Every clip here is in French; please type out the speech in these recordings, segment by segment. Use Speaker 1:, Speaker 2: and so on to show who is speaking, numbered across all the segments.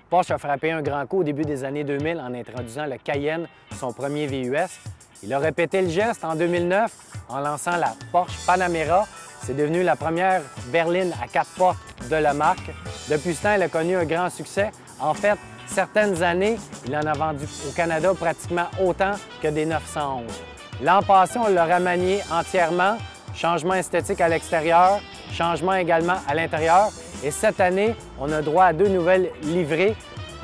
Speaker 1: Porsche a frappé un grand coup au début des années 2000 en introduisant le Cayenne, son premier VUS. Il a répété le geste en 2009 en lançant la Porsche Panamera. C'est devenu la première berline à 4 portes de la marque. Depuis ce temps, elle a connu un grand succès. En fait, certaines années, il en a vendu au Canada pratiquement autant que des 911. L'an passé, on l'a remanié entièrement. Changement esthétique à l'extérieur, changement également à l'intérieur. Et cette année, on a droit à 2 nouvelles livrées.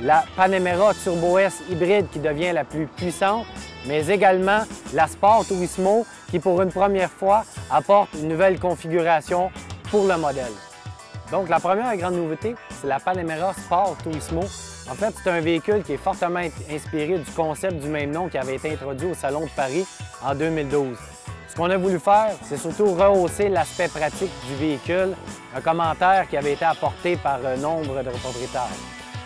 Speaker 1: La Panamera Turbo S hybride qui devient la plus puissante, mais également la Sport Turismo qui, pour une première fois, apporte une nouvelle configuration pour le modèle. Donc, la première grande nouveauté, c'est la Panamera Sport Turismo. En fait, c'est un véhicule qui est fortement inspiré du concept du même nom qui avait été introduit au Salon de Paris en 2012. Ce qu'on a voulu faire, c'est surtout rehausser l'aspect pratique du véhicule, un commentaire qui avait été apporté par nombre de propriétaires.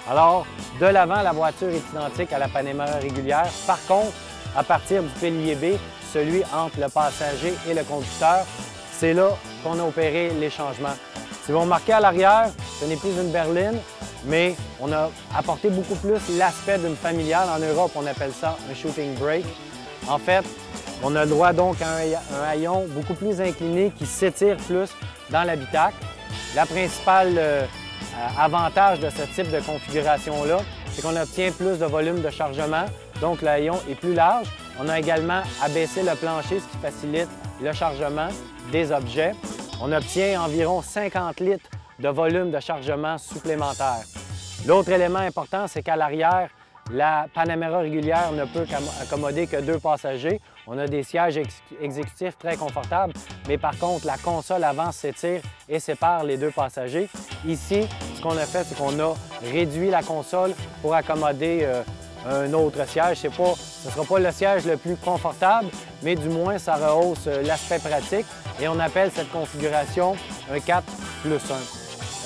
Speaker 1: Alors, de l'avant, la voiture est identique à la Panamera régulière. Par contre, à partir du pilier B, celui entre le passager et le conducteur, c'est là qu'on a opéré les changements. Si vous remarquez à l'arrière, ce n'est plus une berline, mais on a apporté beaucoup plus l'aspect d'une familiale. En Europe, on appelle ça un shooting brake. En fait, on a le droit donc à un haillon beaucoup plus incliné qui s'étire plus dans l'habitacle. La principale avantage de ce type de configuration-là, c'est qu'on obtient plus de volume de chargement, donc le haillon est plus large. On a également abaissé le plancher, ce qui facilite le chargement des objets. On obtient environ 50 litres de volume de chargement supplémentaire. L'autre élément important, c'est qu'à l'arrière, la Panamera régulière ne peut accommoder que 2 passagers. On a des sièges exécutifs très confortables, mais par contre, la console avant s'étire et sépare les 2 passagers. Ici, ce qu'on a fait, c'est qu'on a réduit la console pour accommoder un autre siège. Ce ne sera pas le siège le plus confortable, mais du moins, ça rehausse l'aspect pratique et on appelle cette configuration un 4+1.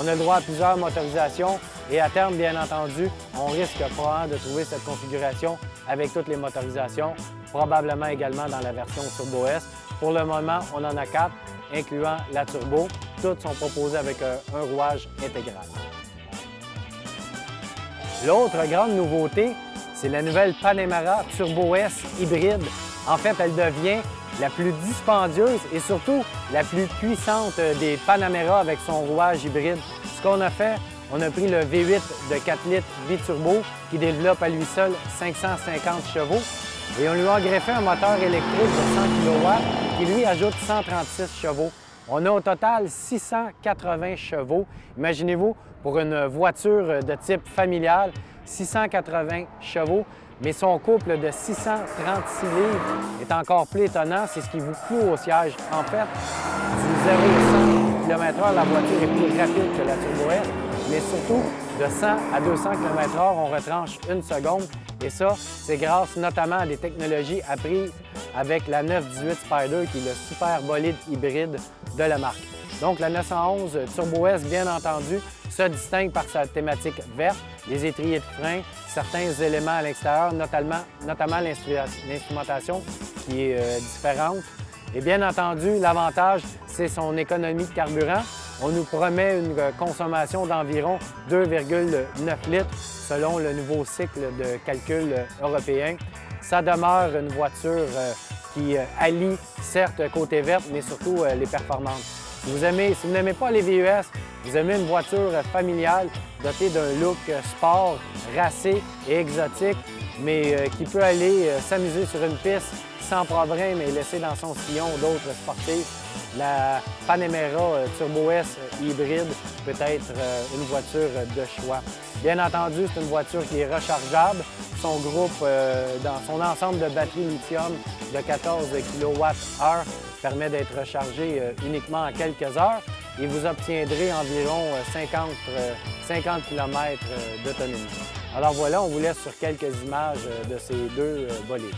Speaker 1: On a le droit à plusieurs motorisations et à terme, bien entendu, on risque probablement de trouver cette configuration avec toutes les motorisations, probablement également dans la version Turbo S. Pour le moment, on en a 4, incluant la Turbo. Toutes sont proposées avec un rouage intégral. L'autre grande nouveauté, c'est la nouvelle Panamera Turbo S hybride. En fait, elle devient la plus dispendieuse et surtout la plus puissante des Panamera avec son rouage hybride. Ce qu'on a fait, on a pris le V8 de 4 litres biturbo qui développe à lui seul 550 chevaux et on lui a greffé un moteur électrique de 100 kW qui lui ajoute 136 chevaux. On a au total 680 chevaux. Imaginez-vous, pour une voiture de type familial, 680 chevaux, mais son couple de 636 livres est encore plus étonnant. C'est ce qui vous cloue au siège. En fait, du 0 à 100 km/h, la voiture est plus rapide que la Turbo S, mais surtout, de 100 à 200 km/h, on retranche 1 seconde. Et ça, c'est grâce notamment à des technologies apprises avec la 918 Spyder, qui est le super bolide hybride de la marque. Donc, la 911 Turbo S, bien entendu, se distingue par sa thématique verte, les étriers de frein, certains éléments à l'extérieur, notamment l'instrumentation qui est différente. Et bien entendu, l'avantage, c'est son économie de carburant. On nous promet une consommation d'environ 2,9 litres selon le nouveau cycle de calcul européen. Ça demeure une voiture qui allie, certes, côté verte, mais surtout les performances. Si vous n'aimez pas les VUS, vous aimez une voiture familiale dotée d'un look sport, racé et exotique, mais qui peut aller s'amuser sur une piste sans problème et laisser dans son sillon d'autres sportifs, la Panamera Turbo S hybride peut être une voiture de choix. Bien entendu, c'est une voiture qui est rechargeable. Son groupe, dans son ensemble de batteries lithium de 14 kWh, permet d'être rechargé uniquement en quelques heures et vous obtiendrez environ 50 km d'autonomie. Alors voilà, on vous laisse sur quelques images de ces 2 bolides.